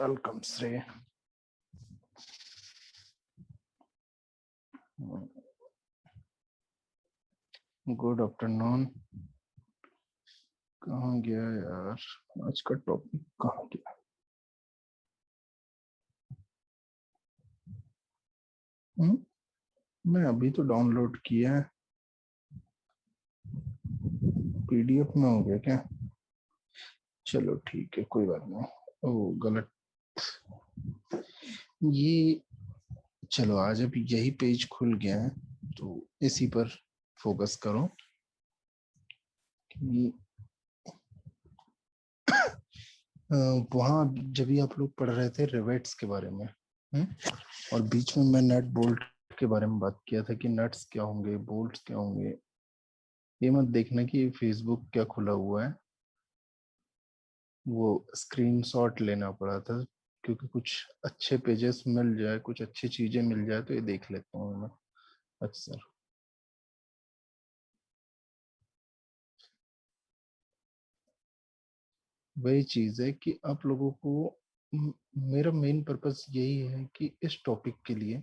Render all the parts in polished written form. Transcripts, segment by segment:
Welcome श्रेय। Good afternoon. कहाँ गया यार, आज का टॉपिक कहाँ गया? मैं अभी तो डाउनलोड किया है। पीडीएफ में हो गया क्या? चलो ठीक है, कोई बात नहीं। ओ गलत। ये चलो, आज अभी यही पेज खुल गया है तो इसी पर फोकस करो कि वहाँ जब भी आप लोग पढ़ रहे थे रिवेट्स के बारे में, और बीच में मैं नट बोल्ट के बारे में बात किया था कि नट्स क्या होंगे, बोल्ट्स क्या होंगे। ये मत देखना कि फेसबुक क्या खुला हुआ है, वो स्क्रीनशॉट लेना पड़ा था क्योंकि कुछ अच्छे पेजेस मिल जाए, कुछ अच्छी चीजें मिल जाए तो ये देख लेता हूँ मैं अक्सर। वही चीज है कि आप लोगों को मेरा मेन पर्पस यही है कि इस टॉपिक के लिए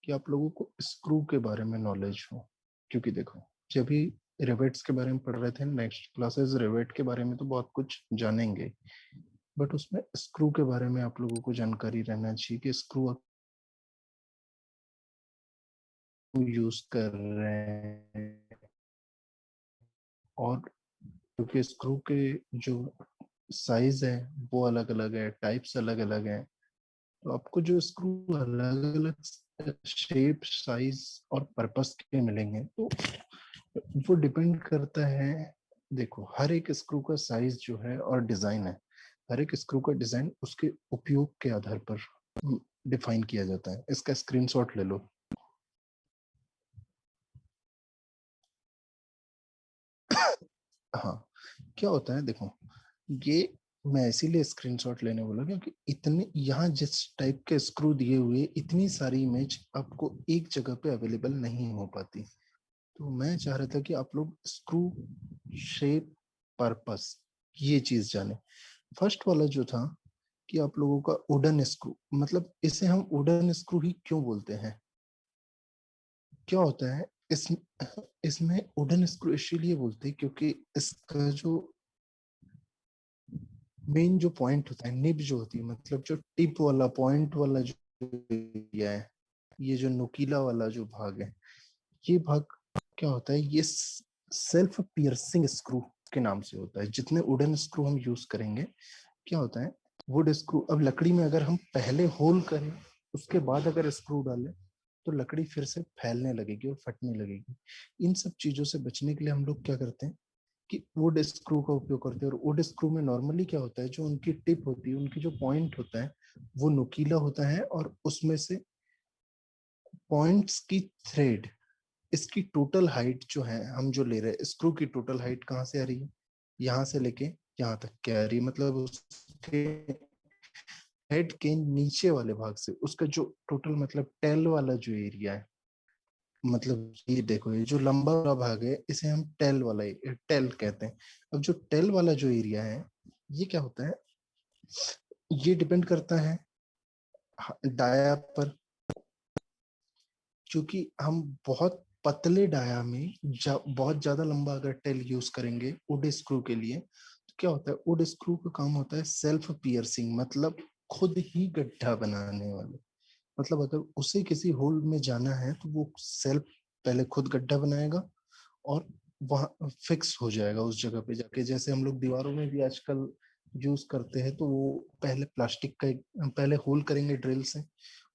कि आप लोगों को स्क्रू के बारे में नॉलेज हो। क्योंकि देखो, जब भी रिवेट्स के बारे में पढ़ रहे थे, नेक्स्ट क्लासेस रिवेट के बारे में तो बहुत कुछ जानेंगे, बट उसमें स्क्रू के बारे में आप लोगों को जानकारी रहना चाहिए कि स्क्रू यूज कर रहे हैं। और क्योंकि स्क्रू के जो साइज है वो अलग अलग है, टाइप्स अलग अलग है, तो आपको जो स्क्रू अलग अलग शेप, साइज और पर्पस के मिलेंगे तो वो डिपेंड करता है। देखो, हर एक स्क्रू का साइज जो है और डिजाइन है, हर एक स्क्रू का डिजाइन उसके उपयोग के आधार पर डिफाइन किया जाता है। इसका स्क्रीनशॉट ले लो। हाँ, क्या होता है देखो, ये मैं इसीलिए स्क्रीनशॉट लेने बोला क्योंकि इतने यहाँ जिस टाइप के स्क्रू दिए हुए, इतनी सारी इमेज आपको एक जगह पे अवेलेबल नहीं हो पाती। तो मैं चाह रहा था कि आप लोग स्क्रू शेप, पर्पस, ये चीज जाने। फर्स्ट वाला जो था कि आप लोगों का वुडन स्क्रू, मतलब इसे हम वुडन स्क्रू ही क्यों बोलते हैं? क्या होता है इसमें वुडन स्क्रू इसलिए बोलते हैं क्योंकि इसका जो मेन जो पॉइंट होता है, निब जो होती है, मतलब जो टिप वाला पॉइंट वाला जो एरिया है, ये जो नुकीला वाला जो भाग है, ये भाग क्या होता है, ये सेल्फ पियर्सिंग स्क्रू के नाम से होता है। जितने वुडन स्क्रू हम यूज करेंगे, क्या होता है, वुड स्क्रू, अब लकड़ी में अगर हम पहले होल करें उसके बाद अगर स्क्रू डालें तो लकड़ी फिर से फैलने लगेगी और फटने लगेगी। इन सब चीजों से बचने के लिए हम लोग क्या करते हैं कि वुड स्क्रू का उपयोग करते हैं। और वुड स्क्रू में नॉर्मली क्या होता है, जो उनकी टिप होती है, उनकी जो पॉइंट होता है वो नुकीला होता है, और उसमें से पॉइंट्स की थ्रेड, इसकी टोटल हाइट जो है, हम जो ले रहे हैं स्क्रू की टोटल हाइट कहाँ से आ रही है, यहाँ से लेके यहाँ तक क्या आ रही है, मतलब उसके हेड के नीचे वाले भाग से उसका जो टोटल, मतलब टेल वाला जो एरिया है, मतलब ये देखो, ये जो लंबा वाला भाग है इसे हम टेल वाला टेल कहते हैं। अब जो टेल वाला जो एरिया है, ये क्या होता है, ये डिपेंड करता है डाया पर। क्योंकि हम बहुत पतले डाया में बहुत ज्यादा लंबा अगर टेल यूज करेंगे वुड स्क्रू के लिए, तो क्या होता है, वुड स्क्रू का काम होता है सेल्फ पियर्सिंग, मतलब खुद ही गड्ढा बनाने वाले। मतलब अगर उसे किसी होल में जाना है तो वो सेल्फ पहले खुद गड्ढा बनाएगा और वहां फिक्स हो जाएगा उस जगह पे जाके। जैसे हम लोग दीवारों में भी आजकल यूज करते हैं, तो वो पहले प्लास्टिक का पहले होल करेंगे ड्रिल से,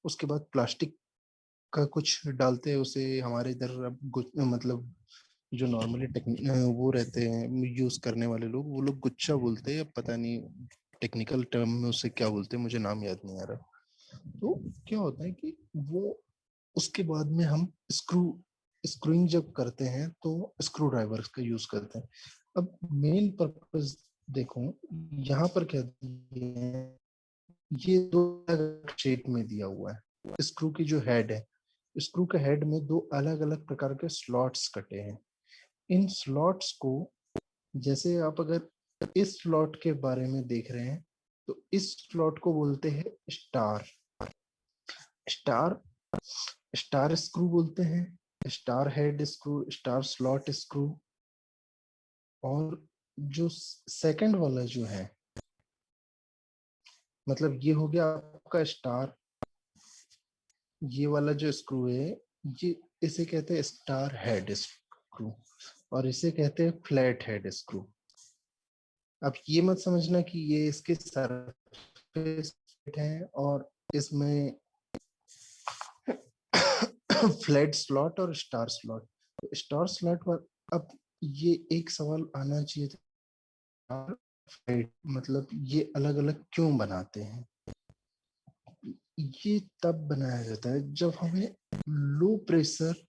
उसके बाद प्लास्टिक का कुछ डालते हैं उसे। हमारे इधर अब मतलब जो नॉर्मली वो रहते हैं यूज करने वाले लोग, वो लोग गुच्छा बोलते हैं, अब पता नहीं टेक्निकल टर्म में उसे क्या बोलते हैं, मुझे नाम याद नहीं आ रहा। तो क्या होता है कि वो उसके बाद में हम स्क्रूइंग जब करते हैं तो स्क्रू ड्राइवर का यूज करते हैं। अब मेन पर्पस देखो, यहाँ पर क्या दिया है, ये दो शेप में दिया हुआ है। स्क्रू की जो हेड है, स्क्रू के हेड में दो अलग अलग प्रकार के स्लॉट्स कटे हैं। इन स्लॉट्स को, जैसे आप अगर इस स्लॉट के बारे में देख रहे हैं, तो इस स्लॉट को बोलते हैं स्टार। स्टार स्टार स्क्रू बोलते हैं, star head screw, star slot screw. और जो सेकंड वाला जो है, मतलब ये हो गया आपका स्टार, ये वाला जो स्क्रू है ये, इसे कहते हैं स्टार हेड स्क्रू, और इसे कहते हैं फ्लैट हेड स्क्रू। अब ये मत समझना कि ये इसके सरफेस है और इसमें फ्लैट स्लॉट और स्टार स्लॉट। स्टार स्लॉट पर अब ये एक सवाल आना चाहिए था, फ्लैट मतलब ये अलग अलग क्यों बनाते हैं? ये तब बनाया जाता है जब हमें लो प्रेशर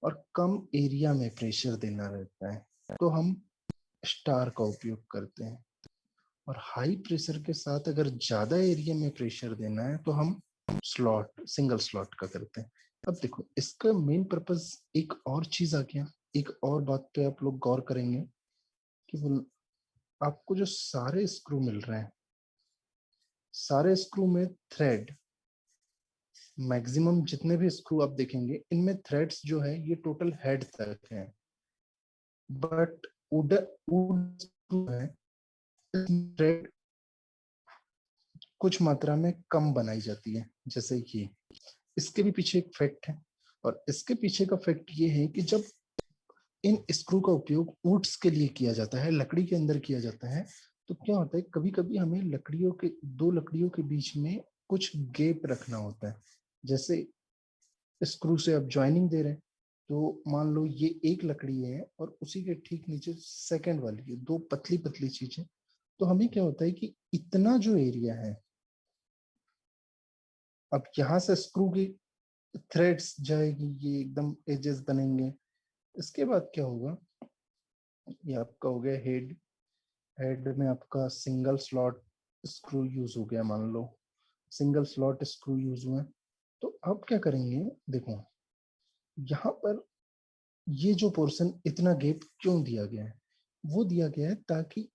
और कम एरिया में प्रेशर देना रहता है, तो हम स्टार का उपयोग करते हैं। और हाई प्रेशर के साथ अगर ज्यादा एरिया में प्रेशर देना है तो हम स्लॉट, सिंगल स्लॉट का करते हैं। अब देखो इसका मेन पर्पस एक और चीज आ गया, एक और बात पे आप लोग गौर करेंगे कि आपको जो सारे स्क्रू मिल रहे हैं, सारे स्क्रू में थ्रेड, मैक्सिमम जितने भी स्क्रू आप देखेंगे इनमें थ्रेड्स जो है ये टोटल हेड तक है। बट वुड स्क्रू है, थ्रेड कुछ मात्रा में कम बनाई जाती है। जैसे ये, इसके भी पीछे एक फैक्ट है, और इसके पीछे का फैक्ट ये है कि जब इन स्क्रू का उपयोग वुड्स के लिए किया जाता है, लकड़ी के अंदर किया जाता है, तो क्या होता है कभी कभी हमें लकड़ियों के, दो लकड़ियों के बीच में कुछ गैप रखना होता है। जैसे स्क्रू से आप ज्वाइनिंग दे रहे हैं, तो मान लो ये एक लकड़ी है और उसी के ठीक नीचे सेकंड वाली है, दो पतली पतली चीजें। तो हमें क्या होता है कि इतना जो एरिया है, अब यहाँ से स्क्रू की थ्रेड्स जाएगी, ये एकदम एजेस बनेंगे। इसके बाद क्या होगा, ये आपका हो गया हेड। हेड में आपका सिंगल स्लॉट स्क्रू यूज हो गया, मान लो सिंगल स्लॉट स्क्रू यूज हुआ। तो अब क्या करेंगे, देखो यहाँ पर ये जो पोर्शन इतना गैप क्यों दिया गया है, वो दिया गया है ताकि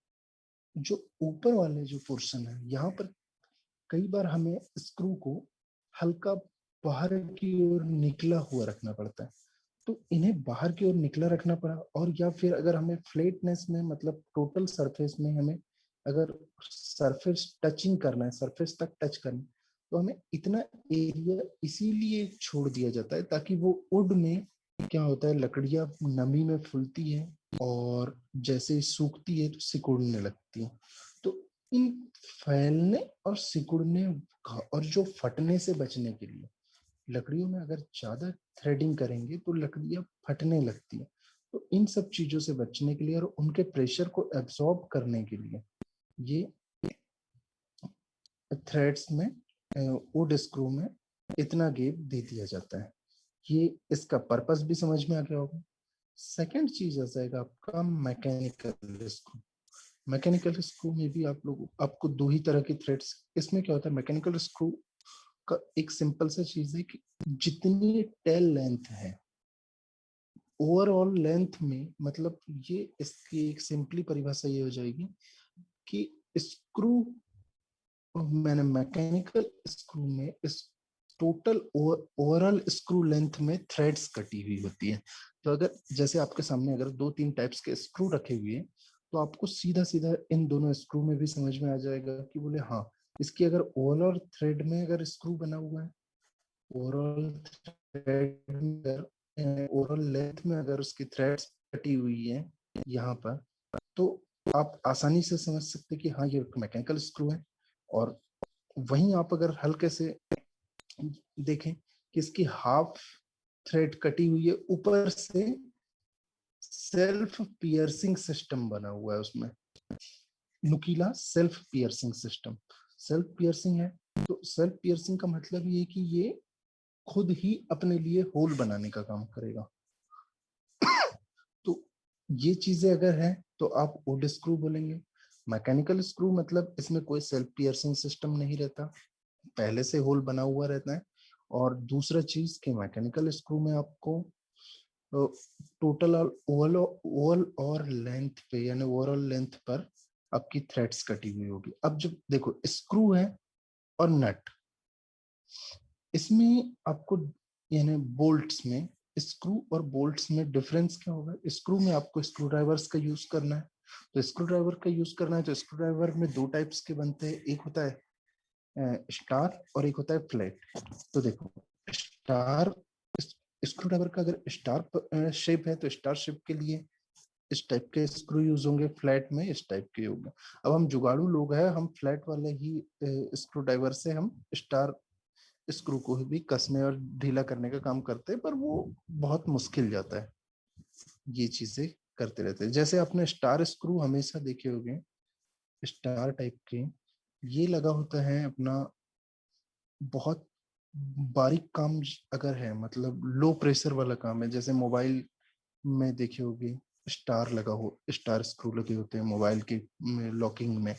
जो ऊपर वाले जो पोर्शन है यहाँ पर कई बार हमें स्क्रू को हल्का बाहर की ओर निकला हुआ रखना पड़ता है। तो इन्हें बाहर की ओर निकला रखना पड़ा, और या फिर अगर हमें फ्लैटनेस में, मतलब टोटल सरफेस में हमें अगर सरफेस टचिंग करना है, सरफेस तक टच करना है, तो हमें इतना एरिया इसीलिए छोड़ दिया जाता है ताकि वो वुड में क्या होता है, लकड़ियां नमी में फूलती है और जैसे ही सूखती है तो सिकुड़ने लगती है। तो इन फैलने और सिकुड़ने और जो फटने से बचने के लिए, लकड़ियों में अगर ज्यादा थ्रेडिंग करेंगे तो लकड़ियां फटने लगती है। तो इन सब चीजों से बचने के लिए और उनके प्रेशर को एब्सॉर्ब करने के लिए ये थ्रेड्स में, वुड स्क्रू में इतना गैप दे दिया जाता है। ये इसका पर्पस भी समझ में आ गया होगा। सेकंड चीज आ जाएगा आपका मैकेनिकल स्क्रू। मैकेनिकल स्क्रू में भी आप लोग, आपको दो ही तरह की थ्रेड्स, इसमें क्या होता है मैकेनिकल स्क्रू का एक सिंपल सा चीज है कि जितनी टेल लेंथ है ओवरऑल लेंथ में, मतलब ये इसकी एक सिंपली परिभाषा ये हो जाएगी कि स्क्रू, मैंने मैकेनिकल स्क्रू में इस टोटल ओवरऑल स्क्रू लेंथ में थ्रेड्स कटी हुई होती है। तो अगर जैसे आपके सामने अगर दो तीन टाइप्स के स्क्रू रखे हुए हैं, तो आपको सीधा सीधा इन दोनों स्क्रू में भी समझ में आ जाएगा कि बोले हाँ, इसकी अगर ओवरऑल थ्रेड में अगर स्क्रू बना हुआ है, ओवरऑल थ्रेड में, ओवरऑल लेंथ में अगर उसकी थ्रेड्स कटी हुई है यहाँ पर, तो आप आसानी से समझ सकते हैं कि हाँ ये मैकेनिकल स्क्रू है। और वहीं आप अगर हल्के से देखें कि इसकी हाफ थ्रेड कटी हुई है, ऊपर से सेल्फ पियर्सिंग सिस्टम बना हुआ है उसमें, नुकीला self piercing system. Self piercing है तो सेल्फ पियर्सिंग का मतलब ये है कि ये खुद ही अपने लिए होल बनाने का काम करेगा। तो ये चीजें अगर है तो आप वुड स्क्रू बोलेंगे। मैकेनिकल स्क्रू मतलब इसमें कोई सेल्फ पियर्सिंग सिस्टम नहीं रहता, पहले से होल बना हुआ रहता है। और दूसरा चीज कि मैकेनिकल स्क्रू में आपको टोटल और ओवल ओवल और लेंथ पे, यानी ओवरऑल लेंथ पर आपकी थ्रेड्स कटी हुई होगी। अब जब देखो स्क्रू है और नट, इसमें आपको यानी बोल्ट्स में, स्क्रू और बोल्ट्स में डिफरेंस क्या होगा? स्क्रू में आपको स्क्रू ड्राइवर्स का यूज करना है, तो स्क्रू ड्राइवर का यूज करना है तो स्क्रू ड्राइवर में दो टाइप्स के बनते हैं, एक होता है स्टार और एक होता है फ्लैट। तो देखो स्टार, स्क्रू ड्राइवर का अगर स्टार शेप है तो स्टार शेप के लिए इस टाइप के स्क्रू यूज होंगे, फ्लैट में इस टाइप के होंगे। अब हम जुगाड़ू लोग हैं, हम फ्लैट वाले ही स्क्रू ड्राइवर से हम स्टार स्क्रू को भी कसने और ढीला करने का काम करते हैं, पर वो बहुत मुश्किल जाता है, ये चीजें करते रहते हैं। जैसे आपने स्टार स्क्रू हमेशा देखे होंगे, स्टार टाइप के, ये लगा होता है अपना बहुत बारीक काम अगर है, मतलब लो प्रेशर वाला काम है, जैसे मोबाइल में देखे होगे स्टार लगा हो, स्टार स्क्रू लगे होते हैं मोबाइल के लॉकिंग में,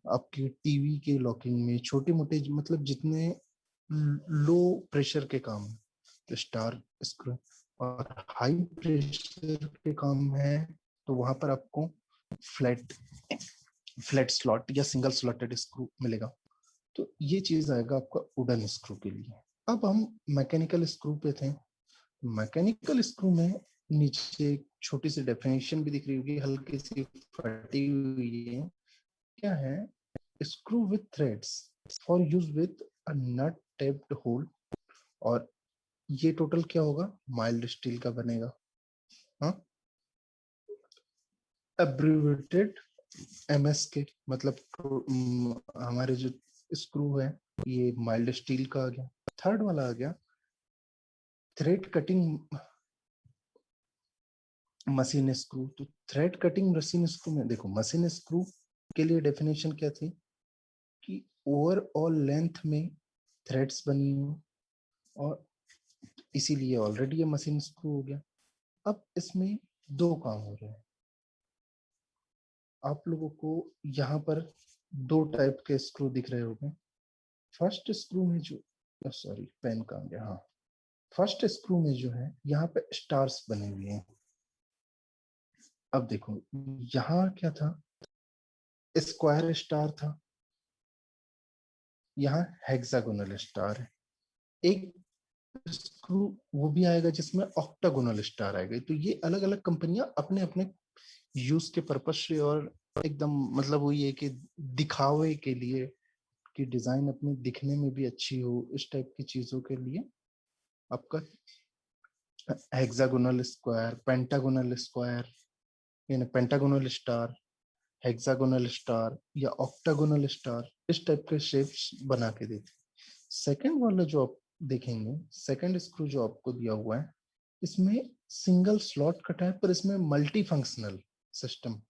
आपके टीवी के लॉकिंग में, छोटे मोटे मतलब जितने लो प्रेशर के काम है तो स्टार स्क्रू, और हाई प्रेशर के काम है तो वहां पर आपको फ्लैट फ्लैट स्लॉट या सिंगल स्लॉटेड स्क्रू मिलेगा। तो ये चीज आएगा आपका वुडन स्क्रू के लिए। अब हम मैकेनिकल स्क्रू पे थे। मैकेनिकल स्क्रू में नीचे एक छोटी सी डेफिनेशन भी दिख रही होगी, हल्की सी फटी हुई है, क्या है? Screw with threads for use with a nut tapped hole, और ये टोटल क्या होगा? माइल्ड स्टील का बनेगा। हाँ, एब्रिवेटेड एमएस के, मतलब हमारे जो स्क्रू है ये माइल्ड स्टील का आ गया। थर्ड वाला आ गया थ्रेड कटिंग मशीन स्क्रू। तो थ्रेड कटिंग मशीन स्क्रू में देखो, मशीन स्क्रू के लिए डेफिनेशन क्या थी कि ओवरऑल लेंथ में थ्रेड्स बनी हो, और इसीलिए ऑलरेडी ये मशीन स्क्रू हो गया। अब इसमें दो काम हो रहे हैं आप लोगों को, यहाँ पर दो टाइप के स्क्रू दिख रहे होंगे। फर्स्ट स्क्रू में जो, सॉरी पेन कहाँ गया, हाँ, फर्स्ट स्क्रू में जो है यहाँ पे स्टार्स बने हुए हैं। अब देखो यहाँ क्या था? स्क्वायर स्टार था, यहाँ हेक्सागोनल स्टार है। एक स्क्रू वो भी आएगा जिसमें ऑक्टागोनल स्टार आएगा। तो ये अलग अलग कंपनियां अपने अपने यूज के पर्पज से, और एकदम मतलब वो ये कि दिखावे के लिए कि डिजाइन अपनी दिखने में भी अच्छी हो, इस टाइप की चीजों के लिए आपका हेक्सागोनल स्क्वायर, पेंटागोनल स्क्वायर, यानी पेंटागोनल स्टार, हेक्सागोनल स्टार या ऑक्टागोनल स्टार, इस टाइप के शेप्स बना के देते। सेकंड वाला जो आप देखेंगे, सेकंड स्क्रू जो आपको दिया हुआ है, इसमें सिंगल स्लॉट कटा है, पर इसमें multi functional system.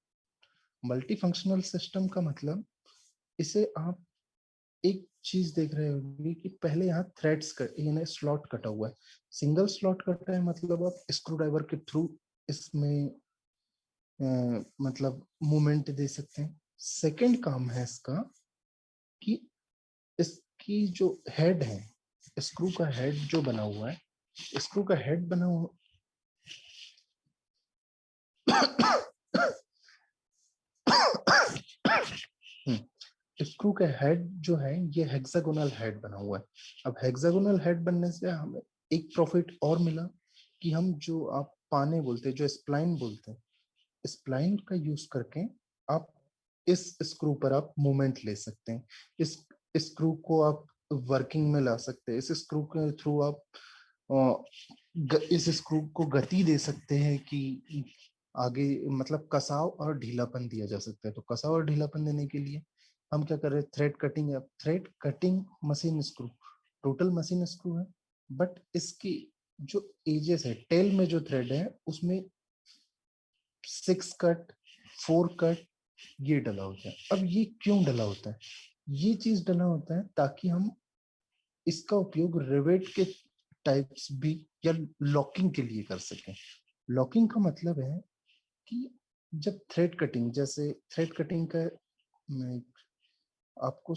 Multi functional system का मतलब, इसे आप एक चीज देख रहे होंगे कि पहले यहाँ थ्रेड्स कट यानी स्लॉट कटा हुआ है, सिंगल स्लॉट कटा है, मतलब आप स्क्रू ड्राइवर के थ्रू इसमें मतलब मूवमेंट दे सकते हैं। सेकंड काम है इसका कि इसकी जो हेड है, स्क्रू का हेड जो बना हुआ है, स्क्रू का हेड बना हुआ स्क्रू का हेड जो है ये हेक्सागोनल हेड बना हुआ है। अब हेक्सागोनल हेड बनने से हमें एक प्रॉफिट और मिला कि हम जो आप पाने बोलते हैं, जो स्प्लाइन बोलते हैं, स्प्लाइन का यूज करके आप इस स्क्रू पर आप मूवमेंट ले सकते हैं। इस स्क्रू को आप वर्किंग में ला सकते हैं, इस स्क्रू के थ्रू आप इस स्क्रू को गति दे सकते हैं कि आगे मतलब कसाव और ढीलापन दिया जा सकता है। तो कसाव और ढीलापन देने के लिए हम क्या कर रहे हैं? थ्रेड कटिंग है। Thread cutting machine screw total machine screw है, बट इसकी जो एजेस है, टेल में जो थ्रेड है उसमें 6 कट, 4 कट ये डला होता है। अब ये क्यों डला होता है? ये चीज डला होता है ताकि हम इसका उपयोग रिवेट के टाइप्स भी या लॉकिंग के लिए कर सकें। लॉकिंग का मतलब है कि जब थ्रेड कटिंग, जैसे थ्रेड कटिंग का मैं आपको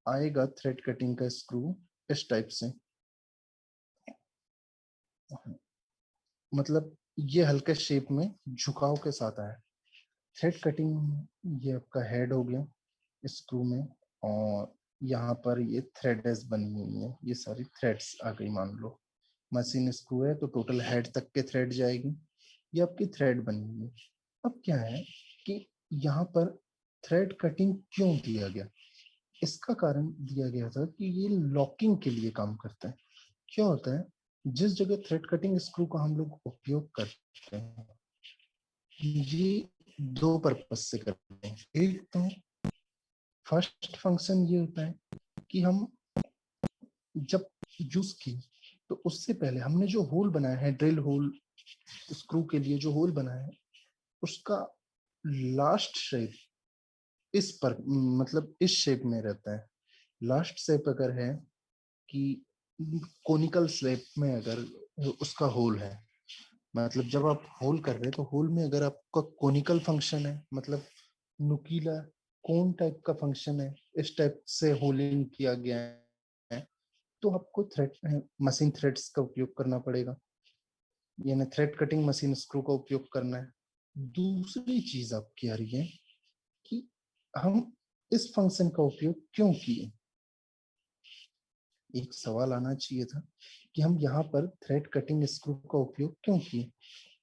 आएगा थ्रेड कटिंग का स्क्रू इस टाइप से, मतलब ये हल्के शेप में झुकाव के साथ आया। थ्रेड कटिंग, ये आपका हेड हो गया स्क्रू में, और यहाँ पर ये थ्रेड्स बनी हुई है, ये सारी थ्रेड्स आ गई। मान लो मशीन स्क्रू है तो टोटल हेड तक के थ्रेड जाएगी, ये आपकी थ्रेड बनी हुई है। अब क्या है कि यहाँ पर थ्रेड कटिंग क्यों दिया गया, इसका कारण दिया गया था कि ये लॉकिंग के लिए काम करता है। क्या होता है, जिस जगह थ्रेड कटिंग स्क्रू का हम लोग उपयोग करते हैं, ये दो पर्पज से करते हैं। एक तो फर्स्ट फंक्शन ये होता है कि हम जब यूज की तो उससे पहले हमने जो होल बनाया है, ड्रिल होल स्क्रू के लिए जो होल बनाया है, उसका लास्ट शेप इस पर मतलब इस शेप में रहता है। लास्ट शेप अगर है कि कोनिकल शेप में अगर उसका होल है, मतलब जब आप होल कर रहे हैं तो होल में अगर आपका कोनिकल फंक्शन है, मतलब नुकीला कोन टाइप का फंक्शन है, इस टाइप से होलिंग किया गया है, तो आपको थ्रेड मशीन थ्रेड्स का उपयोग करना पड़ेगा, यानी थ्रेड कटिंग मशीन स्क्रू का उपयोग करना है। दूसरी चीज आपकी आ रही है कि हम इस फंक्शन का उपयोग क्यों किए। एक सवाल आना चाहिए था कि हम यहाँ पर थ्रेड कटिंग स्क्रू का उपयोग क्यों किए।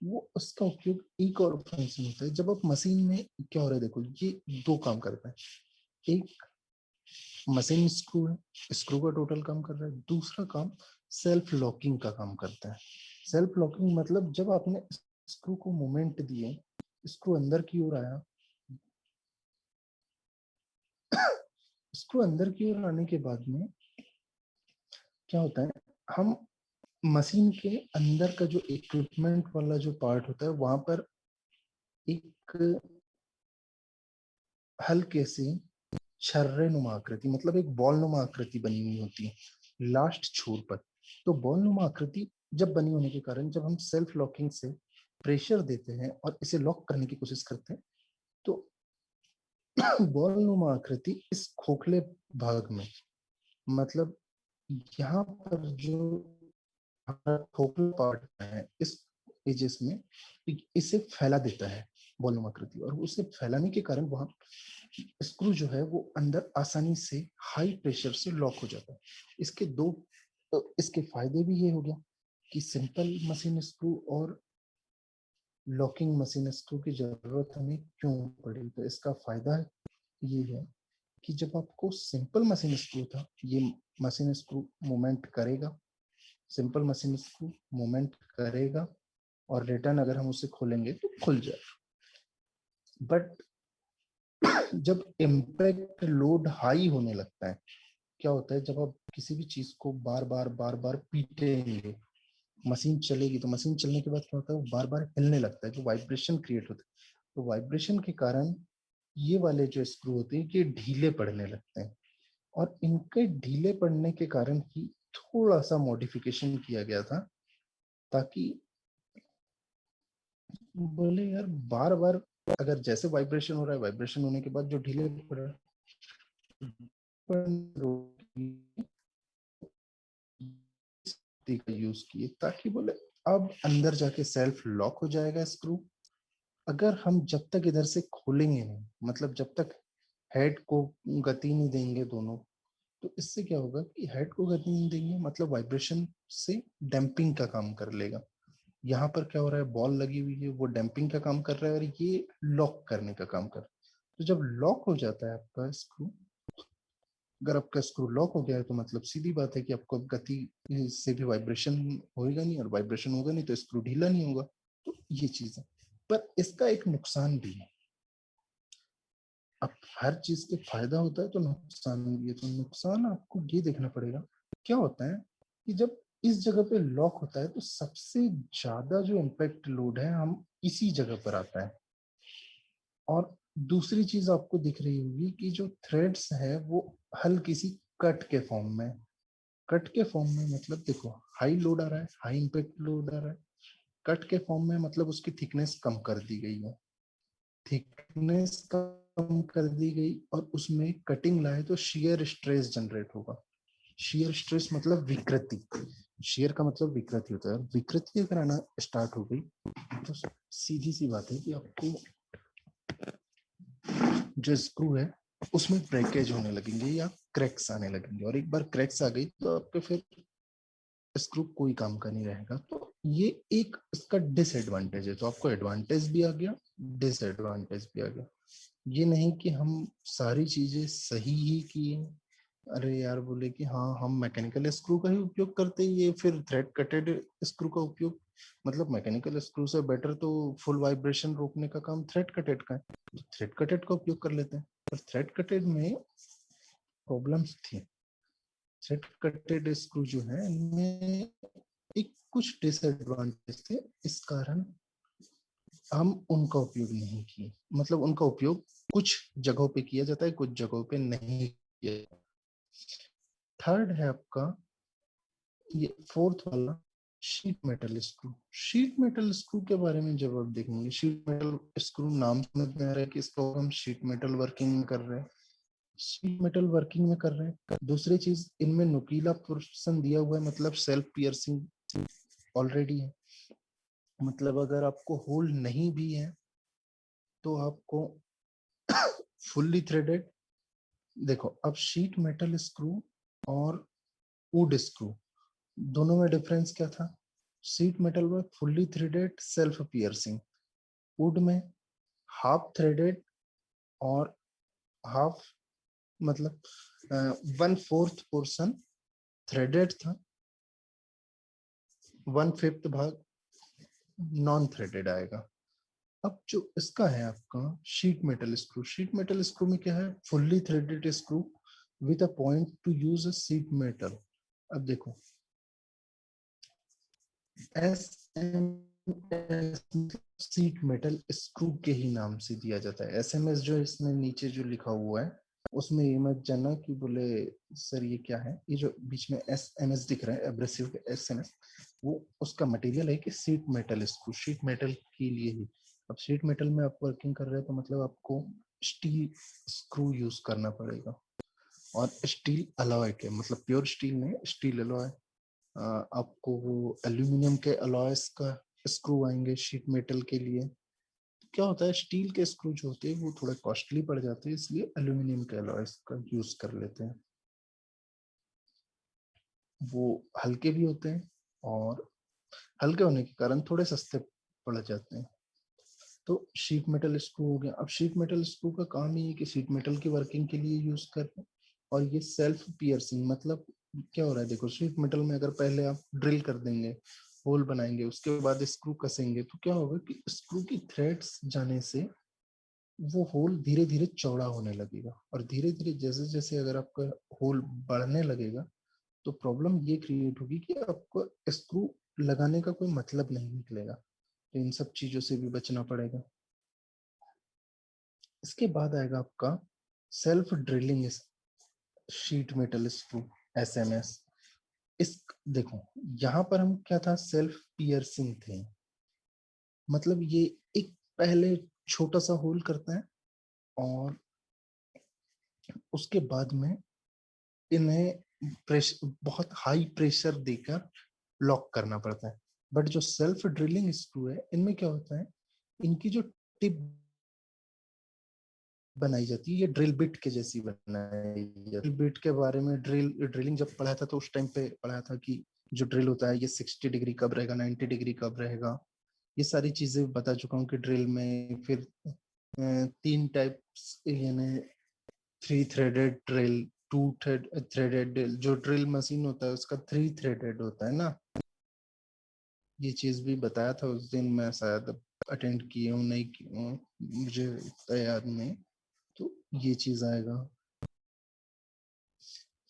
वो उसका उपयोग एक और फंक्शन होता है, जब आप मशीन में क्या हो रहा है, देखो ये दो काम करता है। एक मशीन स्क्रू है, स्क्रू का टोटल काम कर रहा है। दूसरा काम सेल्फ लॉकिंग का काम करता है। सेल्फ लॉकिंग मतलब जब आपने स्क्रू को मोमेंट दिए, स्क्रू अंदर की ओर आया, स्क्रू अंदर की ओर आने के बाद में क्या होता है, हम मशीन के अंदर का जो इक्विपमेंट वाला जो पार्ट होता है, वहां पर एक हल्के से छर्रे नुमा आकृति, मतलब एक बॉल नुमा आकृति बनी हुई होती है लास्ट छोर पर। तो बॉल नुमा आकृति जब बनी होने के कारण जब हम सेल्फ लॉकिंग से प्रेशर देते हैं और इसे लॉक करने की कोशिश करते हैं, तो बॉल नुमा आकृति इस खोखले भाग में, मतलब यहाँ पर जो खोखला पार्ट है इस एजेस में, इसे फैला देता है बॉल नुमा आकृति, और उसे फैलाने के कारण वहां स्क्रू जो है वो अंदर आसानी से हाई प्रेशर से लॉक हो जाता है। इसके दो इसके फायदे भी ये हो गया कि सिंपल मशीन स्क्रू और लॉकिंग मशीन स्क्रू की जरूरत हमें क्यों पड़ी। तो इसका फायदा ये है कि जब आपको सिंपल मशीन स्क्रू था, ये मशीन स्क्रू मूवमेंट करेगा, सिंपल मशीन स्क्रू मूवमेंट करेगा, और रिटर्न अगर हम उसे खोलेंगे तो खुल जाएगा। बट जब इम्पैक्ट लोड हाई होने लगता है, क्या होता है, जब आप किसी भी चीज को बार बार पीटेंगे, मशीन चलेगी, तो मशीन चलने के बाद क्या होता है, वो बार बार हिलने लगता है, जो वाइब्रेशन क्रिएट होता है। तो वाइब्रेशन के कारण ये वाले जो स्क्रू होते हैं ये ढीले पड़ने लगते हैं, और इनके ढीले पड़ने के कारण ही थोड़ा सा मॉडिफिकेशन किया गया था, ताकि बोले यार बार बार अगर जैसे वाइब्रेशन हो रहा है, वाइब्रेशन होने के बाद जो ढीले पड़ रहा है, का यूज किए, ताकि बोले अब अंदर जाके सेल्फ लॉक हो जाएगा स्क्रू। अगर हम जब तक इधर से खोलेंगे नहीं, मतलब जब तक हेड को गति नहीं देंगे दोनों, तो इससे क्या होगा कि हेड को गति नहीं देंगे, मतलब वाइब्रेशन से डैम्पिंग का काम कर लेगा। यहाँ पर क्या हो रहा है, बॉल लगी हुई है, वो डैम्पिंग का काम कर रहा है और ये लॉक करने का काम कर रहा है। तो जब लॉक हो जाता है आपका स्क्रू, अगर आपका स्क्रू लॉक हो गया है, तो मतलब सीधी बात है कि आपको गति से भी वाइब्रेशन होएगा नहीं, और वाइब्रेशन होगा नहीं तो स्क्रू ढीला नहीं होगा। तो ये चीज है, पर इसका एक नुकसान भी है। अब हर चीज के फायदा होता है तो नुकसान भी है, तो नुकसान आपको ये देखना पड़ेगा। क्या होता है कि जब इस जगह पे लॉक होता है तो सबसे ज्यादा जो इम्पैक्ट लोड है हम इसी जगह पर आता है। और दूसरी चीज आपको दिख रही होगी कि जो थ्रेड्स है वो हल्की सी कट के फॉर्म में, कट के फॉर्म में मतलब देखो हाई लोड आ रहा है, हाई इम्पैक्ट लोड आ रहा है, कट के फॉर्म में मतलब उसकी थिकनेस कम कर दी गई है, थिकनेस कम कर दी गई, और उसमें कटिंग लाए तो शियर स्ट्रेस जनरेट होगा। शियर स्ट्रेस मतलब विकृति, शियर का मतलब विकृति होता है, विकृति अगर आना स्टार्ट हो गई तो सीधी सी बात है कि आपको जो स्क्रू है उसमें ब्रेकेज होने लगेंगे या क्रैक्स आने लगेंगे, और एक बार क्रैक्स आ गई तो आपके फिर स्क्रू कोई काम का नहीं रहेगा। तो ये एक इसका डिसएडवांटेज है। तो आपको एडवांटेज भी आ गया, डिसएडवांटेज भी आ गया। ये नहीं कि हम सारी चीजें सही ही किए, अरे यार बोले कि हाँ हम मैकेनिकल स्क्रू का ही उपयोग करते हैं, ये फिर थ्रेड कटेड स्क्रू का उपयोग, मतलब मैकेनिकल स्क्रू से बेटर तो फुल वाइब्रेशन रोकने का काम थ्रेड कटेड का है, तो थ्रेड कटेड का उपयोग कर लेते हैं। पर थ्रेड कटेड में प्रॉब्लम्स थी। थ्रेड कटेड स्क्रू जो है इनमें एक कुछ डिसएडवांटेज थे, इस कारण हम उनका उपयोग नहीं किए। मतलब उनका उपयोग कुछ जगहों पे किया जाता है, कुछ जगहों पे नहीं किया जाता। थर्ड है आपका ये फोर्थ वाला, sheet metal screw. Sheet metal screw के बारे में जब आप देखेंगे, शीट मेटल स्क्रू नाम समझ में आ रहा है कि इसको हम शीट मेटल वर्किंग में कर रहे हैं, शीट मेटल वर्किंग में कर रहे हैं। दूसरी चीज, इनमें नुकीला पोर्शन दिया हुआ है, मतलब सेल्फ पियर्सिंग ऑलरेडी है। मतलब अगर आपको होल नहीं भी है तो आपको फुल्ली थ्रेडेड, देखो अब शीट मेटल स्क्रू और वुड स्क्रू दोनों में डिफरेंस क्या था? शीट मेटल में fully threaded self piercing, would में हाफ थ्रेडेड और हाफ, मतलब 1/4 पोर्शन थ्रेडेड था, 1/5 भाग नॉन थ्रेडेड आएगा। अब जो इसका है आपका sheet metal screw, sheet metal screw में क्या है? Fully threaded screw with a point to use a sheet metal. अब देखो S M S sheet metal screw के ही नाम से दिया जाता है। एसएमएस जो इसमें नीचे जो लिखा हुआ है उसमें ये मत जानना कि बोले सर ये क्या है, ये जो बीच में एस एम एस दिख रहा है एब्रेसिव एस एम एस, वो उसका मटेरियल है कि sheet metal screw, sheet metal के लिए ही। अब शीट मेटल में आप वर्किंग कर रहे हैं तो मतलब आपको स्टील स्क्रू यूज करना पड़ेगा, और स्टील अलॉय के, मतलब प्योर स्टील नहीं, स्टील अलॉय। आपको वो एल्यूमिनियम के अलॉयस का स्क्रू आएंगे शीट मेटल के लिए। क्या होता है, स्टील के स्क्रू जो होते हैं वो थोड़े कॉस्टली पड़ जाते हैं, इसलिए एल्यूमिनियम के अलॉयस का यूज कर लेते हैं। वो हल्के भी होते हैं और हल्के होने के कारण थोड़े सस्ते पड़ जाते हैं। तो शीट मेटल स्क्रू हो गया। अब शीट मेटल स्क्रू का काम ही है कि शीट मेटल की वर्किंग के लिए यूज करते हैं। और ये सेल्फ पियर्सिंग, मतलब क्या हो रहा है, देखो शीट मेटल में अगर पहले आप ड्रिल कर देंगे, होल बनाएंगे, उसके बाद स्क्रू कसेंगे, तो क्या होगा कि स्क्रू की थ्रेड्स जाने से वो होल धीरे धीरे चौड़ा होने लगेगा, और धीरे धीरे जैसे जैसे अगर आपका होल बढ़ने लगेगा तो प्रॉब्लम ये क्रिएट होगी कि आपको स्क्रू लगाने का कोई मतलब नहीं निकलेगा। तो इन सब चीजों से भी बचना पड़ेगा। इसके बाद आएगा आपका self drilling sheet metal screw, SMS. इस देखो यहाँ पर हम क्या था, सेल्फ पियर्सिंग थे, मतलब ये एक पहले छोटा सा होल करता है और उसके बाद में इन्हें प्रेशर, बहुत हाई प्रेशर देकर लॉक करना पड़ता है। बट जो सेल्फ ड्रिलिंग स्क्रू है इनमें क्या होता है, इनकी जो टिप बनाई जाती है ये ड्रिल बिट के जैसी बनाई जाती है। ड्रिल बिट के बारे में ड्रिलिंग जब पढ़ा था तो उस टाइम पे पढ़ा था कि जो ड्रिल होता है ये 60 डिग्री कब रहेगा, 90 डिग्री कब रहेगा, ये सारी चीजें बता चुका हूँ कि ड्रिल में फिर 3 टाइप्स, यानी 3 थ्रेडेड ड्रिल, थ्रेडेड ड्रिल, जो ड्रिल मशीन होता है उसका 3 थ्रेडेड होता है ना। ये चीज भी बताया था उस दिन, मैं शायद अटेंड किए हूँ नहीं किए हूँ मुझे इतना याद नहीं। तो ये चीज आएगा।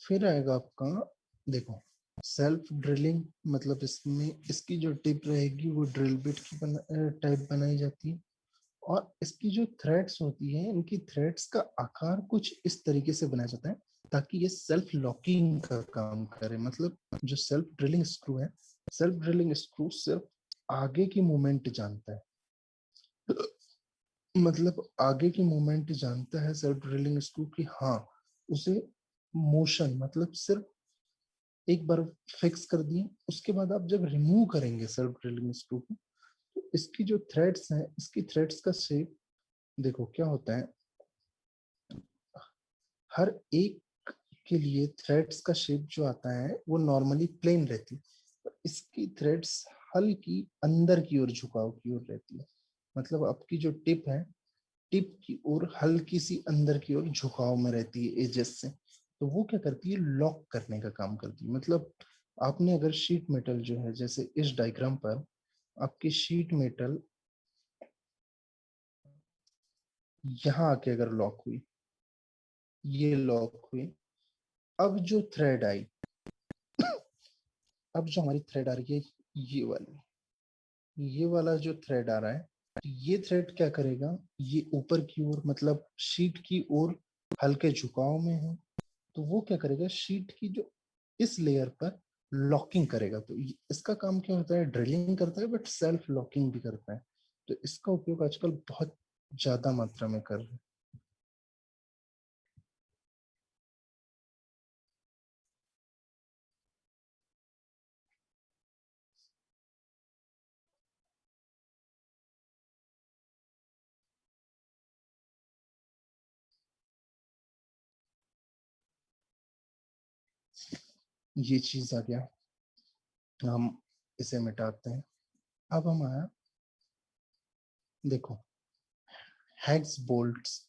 फिर आएगा आपका, देखो सेल्फ ड्रिलिंग, मतलब इसमें इसकी जो टिप रहेगी वो ड्रिल बिट की टाइप बनाई जाती है। और इसकी जो थ्रेड्स होती है, इनकी थ्रेड्स का आकार कुछ इस तरीके से बनाया जाता है ताकि ये सेल्फ लॉकिंग का काम करे। मतलब जो सेल्फ ड्रिलिंग स्क्रू है, सेल्फ ड्रिलिंग स्क्रू सिर्फ आगे की मूवमेंट जानता है, मतलब आगे की मूवमेंट जानता है सेल्फ ड्रिलिंग स्क्रू की, हाँ उसे मोशन, मतलब सिर्फ एक बार फिक्स कर दिए, उसके बाद आप जब रिमूव करेंगे सेल्फ ड्रिलिंग स्क्रू को तो इसकी जो थ्रेड्स हैं, इसकी थ्रेड्स का शेप देखो क्या होता है। हर एक के लिए थ्रेड्स का शेप जो आता है वो नॉर्मली प्लेन रहती है, पर इसकी थ्रेड्स हल्की अंदर की ओर झुकाव की ओर रहती है। मतलब आपकी जो टिप है, टिप की ओर हल्की सी अंदर की ओर झुकाव में रहती है एजेस से। तो वो क्या करती है, लॉक करने का काम करती है। मतलब आपने अगर शीट मेटल जो है, जैसे इस डायग्राम पर आपकी शीट मेटल यहाँ आके अगर लॉक हुई, ये लॉक हुई, अब जो थ्रेड आई, अब जो हमारी थ्रेड आ रही है, ये वाली, ये वाला जो थ्रेड आ रहा है, तो ये थ्रेड क्या करेगा, ये ऊपर की ओर मतलब शीट की ओर हल्के झुकाव में है, तो वो क्या करेगा, शीट की जो इस लेयर पर लॉकिंग करेगा। तो इसका काम क्या होता है, ड्रिलिंग करता है बट सेल्फ लॉकिंग भी करता है। तो इसका उपयोग आजकल बहुत ज्यादा मात्रा में कर रहे हैं। ये चीज आ गया, हम इसे मिटाते हैं। अब हम आया, देखो, हेक्स बोल्ट्स।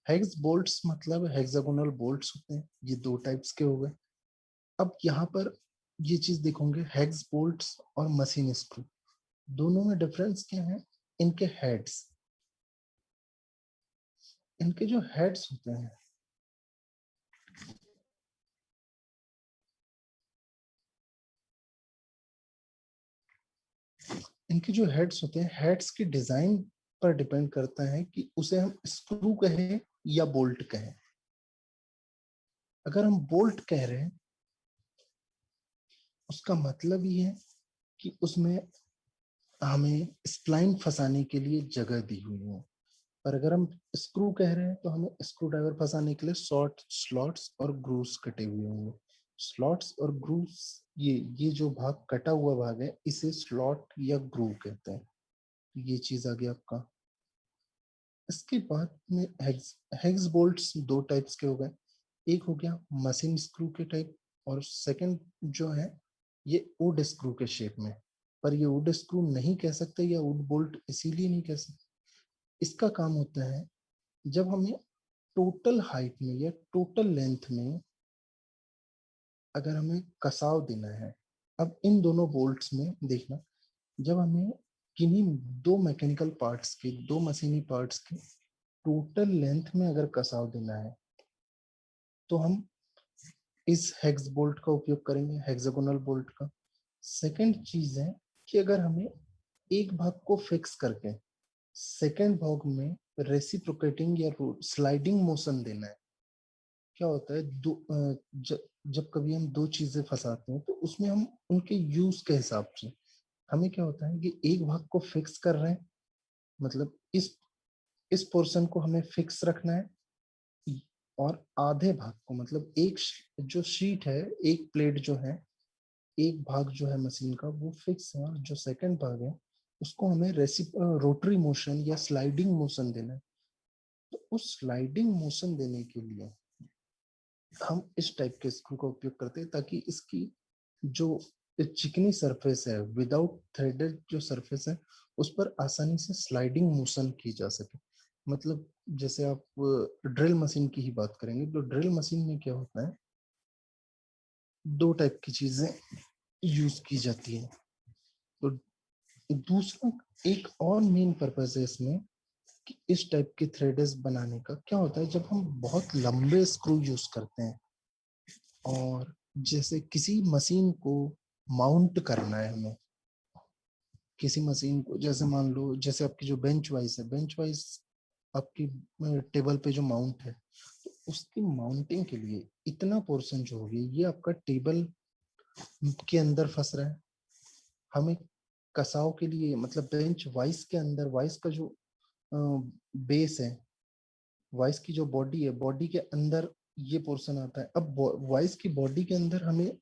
हेक्स बोल्ट्स मतलब हेक्सागोनल बोल्ट्स होते हैं, ये दो टाइप्स के हो गए। अब यहाँ पर ये चीज देखोगे, हेक्स बोल्ट्स और मशीन स्क्रू, दोनों में डिफरेंस क्या है, इनके हेड्स, इनके जो हेड्स होते हैं, इनके जो हेड्स होते हैं, हेड्स की डिजाइन पर डिपेंड करता है कि उसे हम स्क्रू कहें या बोल्ट कहें। अगर हम बोल्ट कह रहे हैं, उसका मतलब ये है कि उसमें हमें स्प्लाइन फंसाने के लिए जगह दी हुई है। पर अगर हम स्क्रू कह रहे हैं, तो हमें स्क्रू ड्राइवर फंसाने के लिए शॉर्ट स्लॉट्स और ग्रूव्स कटे हुए होंगे। स्लॉट्स और ग्रूव्स, ये जो भाग कटा हुआ भाग है, इसे स्लॉट या ग्रूव कहते हैं। ये चीज आ गया आपका। इसके बाद में हेक्स, हेक्स बोल्ट्स दो टाइप्स के हो गए। एक हो गया मशीन स्क्रू के टाइप, और सेकंड जो है ये वुड स्क्रू के शेप में। पर ये वुड स्क्रू नहीं कह सकते या वुड बोल्ट इसीलिए नहीं कह सकते, इसका काम होता है जब हमें टोटल हाइट में या टोटल लेंथ में अगर हमें कसाव देना है। अब इन दोनों बोल्ट्स में देखना, जब हमें किन्हीं दो मैकेनिकल पार्ट्स के, दो मशीनी पार्ट्स के टोटल लेंथ में अगर कसाव देना है, तो हम इस हेक्स बोल्ट का उपयोग करेंगे, हेक्सागोनल बोल्ट का। सेकंड चीज है कि अगर हमें एक भाग को फिक्स करके सेकंड भाग में रेसिप्रोकेटिंग या स्लाइडिंग मोशन देना है। क्या होता है, जब कभी हम दो चीजें फंसाते हैं, तो उसमें हम उनके यूज के हिसाब से, हमें क्या होता है कि एक भाग को फिक्स कर रहे हैं, मतलब इस पोर्शन को हमें फिक्स रखना है, और आधे भाग को, मतलब जो शीट है, एक प्लेट जो है, एक भाग जो है मशीन का वो फिक्स है, और जो सेकंड भाग है उसको हमें रोटरी मोशन या स्लाइडिंग मोशन देना है। तो उस स्लाइडिंग मोशन देने के लिए हम इस टाइप के स्क्रू का उपयोग करते हैं, ताकि इसकी जो चिकनी सरफेस है, विदाउट थ्रेडेड जो सरफेस है, उस पर आसानी से स्लाइडिंग मोशन की जा सके। मतलब जैसे आप ड्रिल मशीन की ही बात करेंगे, तो ड्रिल मशीन में क्या होता है, दो टाइप की चीजें यूज की जाती है। तो दूसरा, एक और मेन पर्पस है इसमें कि इस टाइप के थ्रेड्स बनाने का क्या होता है, जब हम बहुत लंबे स्क्रू यूज करते हैं, और जैसे किसी मशीन को माउंट करना है हमें, किसी मशीन को, जैसे मान लो, जैसे आपकी जो बेंच वाइज है, बेंच वाइज आपकी टेबल पे जो माउंट है, तो उसकी माउंटिंग के लिए इतना पोर्शन जो हो गया, ये आपका टेबल के अंदर फंस रहा है। हमें कसाव के लिए, मतलब बेंच वाइस के अंदर, वाइस का जो बेस है, वाइस की जो बॉडी है, बॉडी के अंदर ये पोर्शन आता है। अब वाइस की बॉडी के अंदर हमें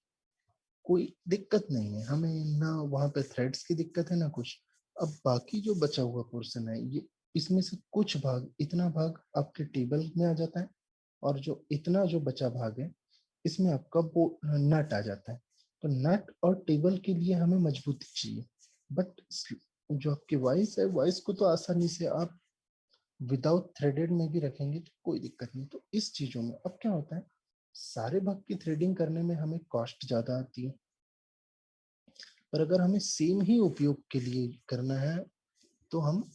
कोई दिक्कत नहीं है, हमें ना वहां पे थ्रेड्स की दिक्कत है ना कुछ। अब बाकी जो बचा हुआ पोर्शन है, ये इसमें से कुछ भाग, इतना भाग आपके टेबल में आ जाता है, और जो इतना जो बचा भाग है इसमें आपका वो नट आ जाता है। तो नट और टेबल के लिए हमें मजबूती चाहिए, बट जो आपकी वॉइस है, वॉइस को तो आसानी से आप विदाउट थ्रेडेड में भी रखेंगे तो कोई दिक्कत नहीं। तो इस चीजों में अब क्या होता है, सारे भाग की थ्रेडिंग करने में हमें कॉस्ट ज्यादा आती है, पर अगर हमें सेम ही उपयोग के लिए करना है तो हम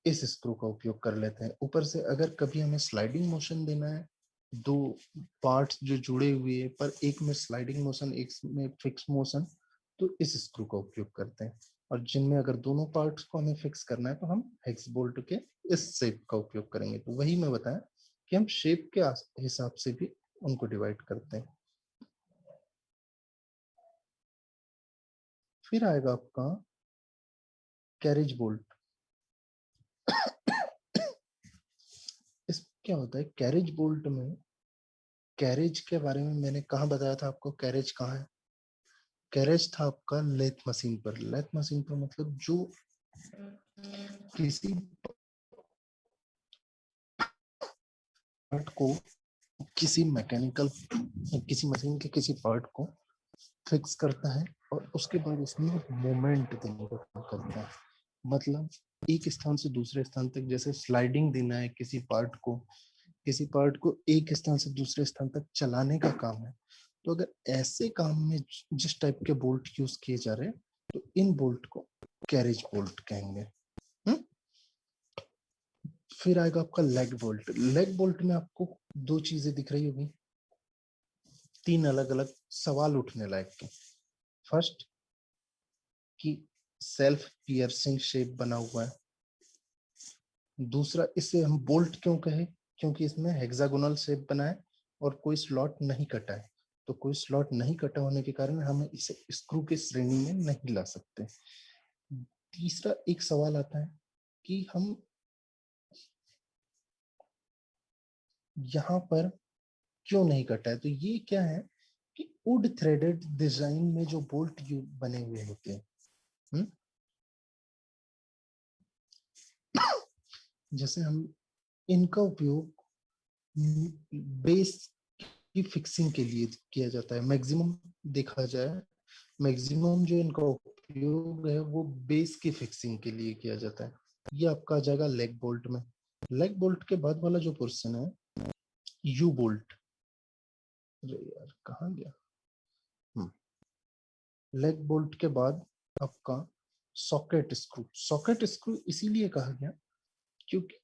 इस स्क्रू का उपयोग कर लेते हैं। ऊपर से अगर कभी हमें स्लाइडिंग मोशन देना है, दो पार्ट्स जो जुड़े हुए हैं पर एक में स्लाइडिंग मोशन एक में फिक्स मोशन, तो इस स्क्रू का उपयोग करते हैं। और जिनमें अगर दोनों पार्ट्स को हमें फिक्स करना है तो हम हेक्स बोल्ट के इस शेप का उपयोग करेंगे। तो वही मैं बताया कि हम शेप के हिसाब से भी उनको डिवाइड करते हैं। फिर आएगा आपका कैरेज बोल्ट। इस क्या होता है कैरेज बोल्ट में, कैरेज के बारे में मैंने कहाँ बताया था आपको, कैरेज कहाँ है? कैरेज था आपका लेथ मशीन पर। लेथ मशीन पर मतलब जो किसी पार्ट को, किसी मैकेनिकल, किसी मशीन के किसी पार्ट को फिक्स करता है और उसके बाद उसमें मोमेंट देने का काम करता है। मतलब एक स्थान से दूसरे स्थान तक, जैसे स्लाइडिंग देना है किसी पार्ट को, किसी पार्ट को एक स्थान से दूसरे स्थान तक चलाने का काम है। तो अगर ऐसे काम में जिस टाइप के बोल्ट यूज किए जा रहे हैं तो इन बोल्ट को कैरेज बोल्ट कहेंगे। फिर आएगा आपका लेग बोल्ट। लेग बोल्ट में आपको दो चीजें दिख रही होगी, तीन अलग अलग सवाल उठने लायक के। फर्स्ट कि सेल्फ पियर्सिंग शेप बना हुआ है। दूसरा, इसे हम बोल्ट क्यों कहे, क्योंकि इसमें हेक्सागोनल शेप बना है और कोई स्लॉट नहीं कटा है। तो कोई स्लॉट नहीं कटा होने के कारण हम इसे स्क्रू की श्रेणी में नहीं ला सकते। तीसरा एक सवाल आता है कि हम यहाँ पर क्यों नहीं कटा है। तो ये क्या है कि वुड थ्रेडेड डिजाइन में जो बोल्ट बने हुए होते हैं, जैसे हम इनका उपयोग बेस की फिक्सिंग के लिए किया जाता है। मैक्सिमम देखा जाए, मैक्सिमम जो इनका उपयोग है वो बेस की फिक्सिंग के लिए किया जाता है। ये आपका आ जाएगा लेग बोल्ट में। लेग बोल्ट के बाद वाला जो पोर्शन है यू बोल्ट। अरे यार कहाँ गया, लेग बोल्ट के बाद आपका सॉकेट स्क्रू। सॉकेट स्क्रू इसीलिए कहा गया क्योंकि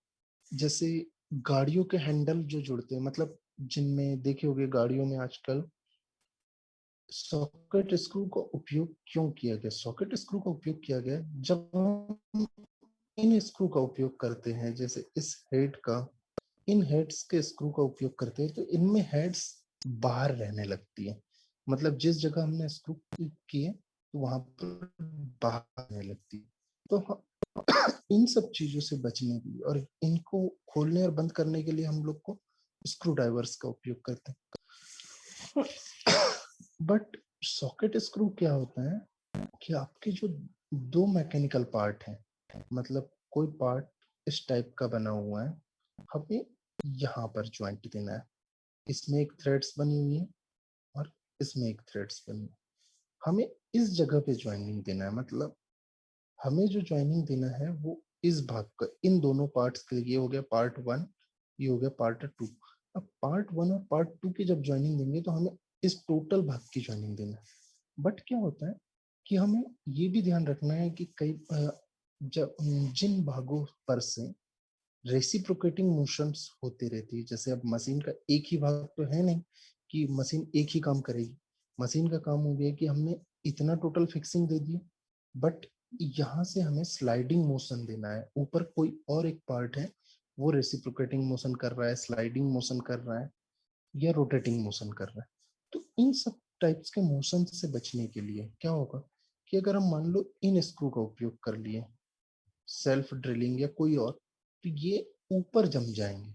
जैसे गाड़ियों के हैंडल जो जुड़ते हैं, मतलब जिनमें देखे होंगे गाड़ियों में आजकल सॉकेट स्क्रू का उपयोग क्यों किया गया। सॉकेट स्क्रू का उपयोग किया गया जब हम इन स्क्रू का उपयोग करते हैं, जैसे इस हेड का, इन हेड्स के स्क्रू का उपयोग करते हैं तो इनमें हेड्स बाहर रहने लगती है। मतलब जिस जगह हमने स्क्रू किए तो वहां पर बाहर रहने लगती है। तो इन सब चीजों से बचने के लिए और इनको खोलने और बंद करने के लिए हम लोग को स्क्रू ड्राइवर्स का उपयोग करते हैं। बट सॉकेट स्क्रू क्या होता है कि आपके जो दो मैकेनिकल पार्ट हैं, मतलब कोई पार्ट इस टाइप का बना हुआ है, हमें यहाँ पर ज्वाइंट देना है। इसमें एक थ्रेड्स बनी हुई है और इसमें एक थ्रेड्स बनी है। हमें इस जगह पे ज्वाइनिंग देना है। मतलब हमें जो ज्वाइनिंग देना है वो इस भाग का, इन दोनों पार्ट्स के लिए। ये हो गया पार्ट वन, ये हो गया पार्ट टू। अब पार्ट वन और पार्ट टू की जब ज्वाइनिंग देंगे तो हमें इस टोटल भाग की ज्वाइनिंग देना है। बट क्या होता है कि हमें ये भी ध्यान रखना है कि कई जब जिन भागों पर से रेसिप्रोकेटिंग मोशंस होती रहती है, जैसे अब मशीन का एक ही भाग तो है नहीं कि मशीन एक ही काम करेगी। मशीन का काम हो गया कि हमने इतना total fixing they the, but यहाँ से हमें स्लाइडिंग मोशन देना है। ऊपर कोई और एक पार्ट है वो रेसिप्रोकेटिंग मोशन कर रहा है, स्लाइडिंग मोशन कर रहा है या रोटेटिंग मोशन कर रहा है। तो इन सब टाइप्स के मोशन से बचने के लिए क्या होगा कि अगर हम मान लो इन स्क्रू का उपयोग कर लिए, सेल्फ ड्रिलिंग या कोई और, तो ये ऊपर जम जाएंगे।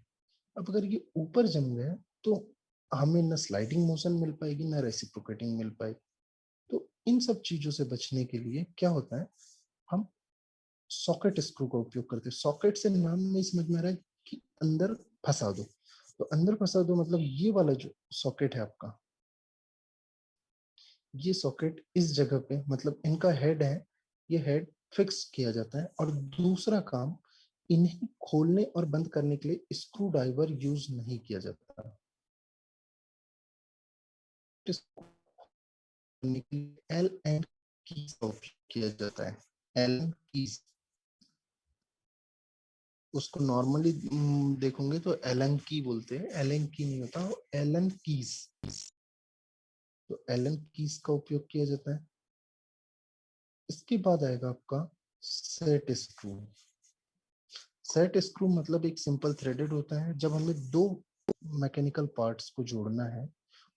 अब अगर ये ऊपर जम गए तो हमें ना स्लाइडिंग मोशन मिल पाएगी ना रेसिप्रोकेटिंग मिल पाएगी। तो इन सब चीजों से बचने के लिए क्या होता है, हम सॉकेट स्क्रू का उपयोग करते हैं। सॉकेट से नाम में समझ में आ रहा है कि अंदर फंसा दो। तो अंदर फंसा दो मतलब ये वाला जो सॉकेट है आपका, ये सॉकेट इस जगह पे, मतलब इनका हेड है, ये हेड फिक्स किया जाता है। और दूसरा काम, इन्हें खोलने और बंद करने के लिए स्क्रू ड्राइवर यूज नहीं किया जाता। एल एंड कीज का उपयोग किया जाता है। एल कीज, उसको नॉर्मली देखोगे तो एलन की बोलते हैं, एलन की नहीं होता, वो एलन कीज। तो एलन कीज का उपयोग किया जाता है। इसके बाद आएगा आपका सेट स्क्रू। सेट स्क्रू मतलब एक सिंपल थ्रेडेड होता है। जब हमें दो मैकेनिकल पार्ट्स को जोड़ना है,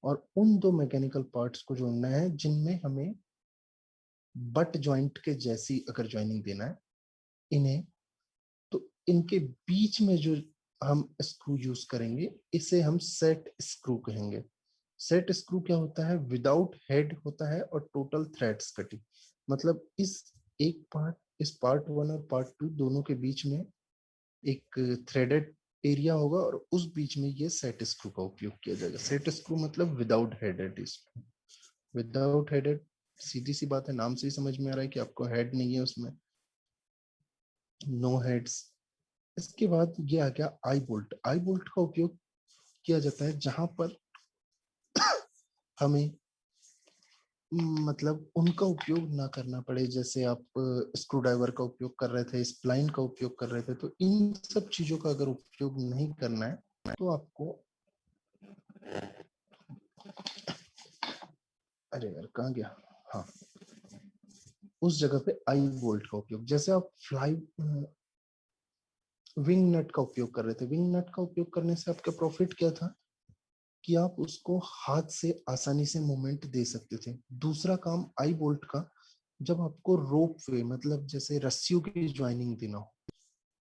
और उन दो मैकेनिकल पार्ट्स को जोड़ना है जिनमें हमें बट जॉइंट के जैसी अगर ज्वाइनिंग देना है इन्हें, तो इनके बीच में जो हम स्क्रू यूज करेंगे इसे हम सेट स्क्रू कहेंगे। सेट स्क्रू क्या होता है? विदाउट हेड होता है और टोटल थ्रेड्स कटिंग। मतलब इस एक पार्ट, इस पार्ट वन और पार्ट टू दोनों के बीच में एक थ्रेडेड एरिया होगा, और उस बीच में ये सेट स्क्रू का उपयोग किया जाएगा। सेट स्क्रू मतलब without headed screw. Without headed, सीधी सी बात है, नाम से ही समझ में आ रहा है कि आपको हेड नहीं है उसमें, नो हेड्स। इसके बाद ये आ गया आई बोल्ट। आई बोल्ट का उपयोग किया जाता है जहां पर हमें मतलब उनका उपयोग ना करना पड़े। जैसे आप स्क्रू ड्राइवर का उपयोग कर रहे थे, स्प्लाइन का उपयोग कर रहे थे, तो इन सब चीजों का अगर उपयोग नहीं करना है तो आपको, अरे यार कहाँ गया, हाँ, उस जगह पे आई बोल्ट का उपयोग। जैसे आप फ्लाई विंग नट का उपयोग कर रहे थे, विंग नट का उपयोग करने से आपका प्रॉफिट क्या था कि आप उसको हाथ से आसानी से मूवमेंट दे सकते थे। दूसरा काम आई बोल्ट का, जब आपको रोप वे मतलब जैसे रस्सियों की ज्वाइनिंग देना हो,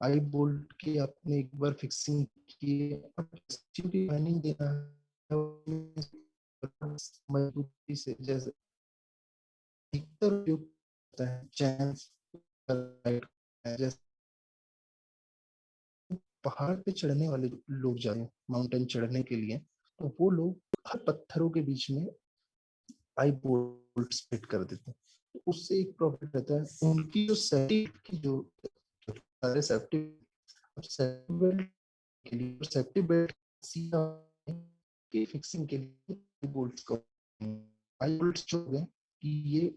आई बोल्ट की आपने एक बार फिक्सिंग की, रस्सियों की ज्वाइनिंग देना है मजबूती से, जैसे अधिकतर उपयोग होता है चैन, जैसे पहाड़ पे चढ़ने वाले लोग जाए माउंटेन चढ़ने के लिए, तो वो लोग हर पत्थरों के बीच में आई बोल्ट फिट कर देते हैं। तो उससे एक प्रॉफिट रहता है उनकी जो सेफ्टी की, जो सारे सेफ्टी सेफ्टी बेल्ट के लिए, सेफ्टी बेल्ट की फिक्सिंग के लिए बोल्ट का, आई बोल्ट जो है कि ये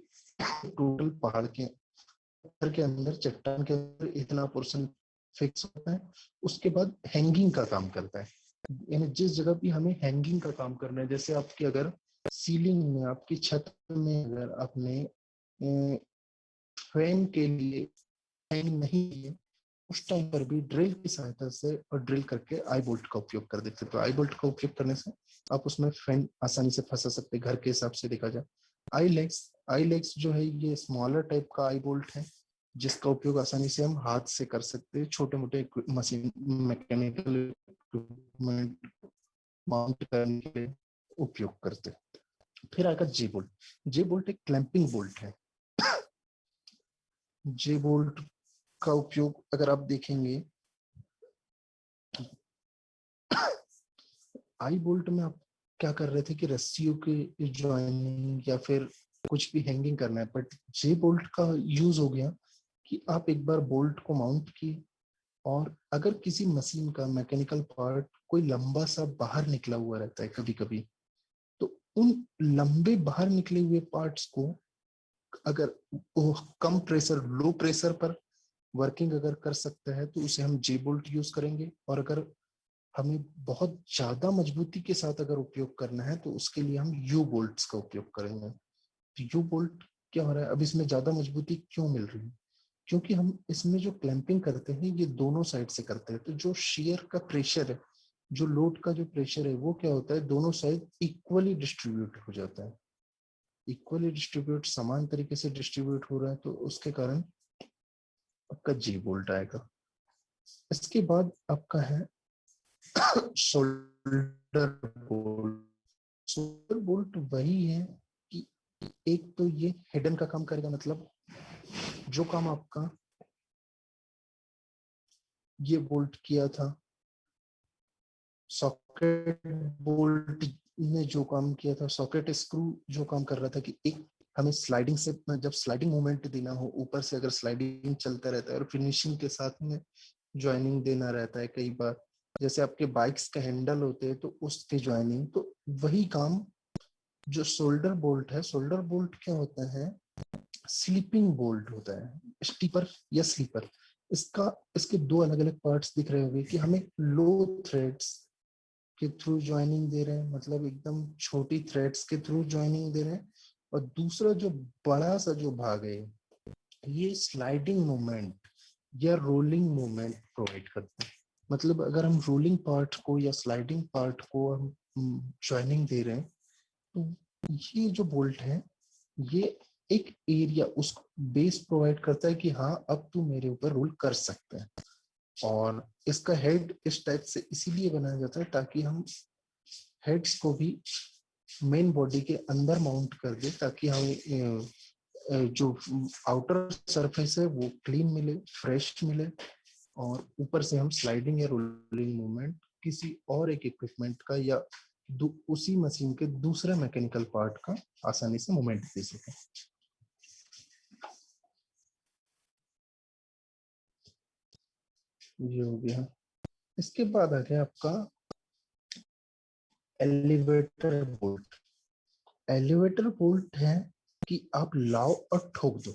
टोटल पहाड़ के पत्थर के अंदर, चट्टान के अंदर इतना पोर्शन फिक्स होता है। उसके बाद हैंगिंग का काम करता है। यानी जिस जगह भी हमें हैंगिंग का काम करना है, जैसे आपकी अगर सीलिंग में, आपकी छत में अगर आपने फैन के लिए हैंग नहीं है, उस टाइम पर भी ड्रिल की सहायता से और ड्रिल करके आई बोल्ट का उपयोग कर देते हैं। तो आई बोल्ट का उपयोग करने से आप उसमें फैन आसानी से फंसा सकते हैं। घर के हिसाब से देखा जाए, आई लेग्स जो है ये स्मॉलर टाइप का आई बोल्ट है, जिसका उपयोग आसानी से हम हाथ से कर सकते हैं। छोटे मोटे मशीन, मैकेनिकल इक्विपमेंट माउंट करने के लिए उपयोग करते हैं। फिर आएगा जे बोल्ट। जे बोल्ट एक क्लैंपिंग बोल्ट है। जे बोल्ट का उपयोग अगर आप देखेंगे, आई बोल्ट में आप क्या कर रहे थे कि रस्सियों की ज्वाइनिंग या फिर कुछ भी हैंगिंग करना है, बट जे बोल्ट का यूज हो गया कि आप एक बार बोल्ट को माउंट किए, और अगर किसी मशीन का मैकेनिकल पार्ट कोई लंबा सा बाहर निकला हुआ रहता है कभी कभी, तो उन लंबे बाहर निकले हुए पार्ट्स को अगर वो कम प्रेशर, लो प्रेशर पर वर्किंग अगर कर सकता है तो उसे हम जे बोल्ट यूज करेंगे। और अगर हमें बहुत ज्यादा मजबूती के साथ अगर उपयोग करना है तो उसके लिए हम यू बोल्ट्स का उपयोग करेंगे। तो यू बोल्ट क्या हो रहा है, अब इसमें ज्यादा मजबूती क्यों मिल रही है? क्योंकि हम इसमें जो क्लैंपिंग करते हैं ये दोनों साइड से करते हैं, तो जो शेयर का प्रेशर है, जो लोड का जो प्रेशर है, वो क्या होता है, दोनों साइड इक्वली डिस्ट्रीब्यूट हो जाता है। इक्वली डिस्ट्रीब्यूट, समान तरीके से डिस्ट्रीब्यूट हो रहा है, तो उसके कारण आपका जी बोल्ट आएगा। इसके बाद आपका है शोल्डर बोल्ट। शोल्डर बोल्ट वही है कि एक तो ये हिडन का काम करेगा, मतलब जो काम आपका ये बोल्ट किया था सॉकेट बोल्ट ने जो काम किया था, सॉकेट स्क्रू जो काम कर रहा था कि एक हमें स्लाइडिंग से, जब स्लाइडिंग मूवमेंट देना हो ऊपर से, अगर स्लाइडिंग चलता रहता है और फिनिशिंग के साथ में ज्वाइनिंग देना रहता है कई बार, जैसे आपके बाइक्स के हैंडल होते हैं तो उसके ज्वाइनिंग, तो वही काम जो शोल्डर बोल्ट है, शोल्डर बोल्ट क्या होता है, स्लीपिंग बोल्ट होता है, स्टीपर या स्लीपर। इसका इसके दो अलग अलग पार्ट्स दिख रहे होंगे कि हमें लो थ्रेड्स के थ्रू ज्वाइनिंग दे रहे हैं, मतलब एकदम छोटी थ्रेड्स के थ्रू ज्वाइनिंग दे रहे हैं, और दूसरा जो बड़ा सा जो भाग है ये स्लाइडिंग मूवमेंट या रोलिंग मूवमेंट प्रोवाइड करता है। मतलब अगर हम रोलिंग पार्ट को या स्लाइडिंग पार्ट को हम ज्वाइनिंग दे रहे हैं, तो ये जो बोल्ट है ये एक एरिया, उस बेस प्रोवाइड करता है कि हाँ अब तू मेरे ऊपर रोल कर सकता है। और इसका हेड इस टाइप से इसीलिए बनाया जाता है ताकि हम हेड्स को भी मेन बॉडी के अंदर माउंट कर दे, ताकि हमें जो आउटर सरफेस है वो क्लीन मिले, फ्रेश मिले, और ऊपर से हम स्लाइडिंग या रोलिंग मूवमेंट किसी और एक इक्विपमेंट का या उसी मशीन के दूसरे मैकेनिकल पार्ट का आसानी से मूवमेंट दे सके। ये हो गया। इसके बाद आ गया आपका एलिवेटर बोल्ट। एलिवेटर बोल्ट है कि आप लाओ और ठोक दो,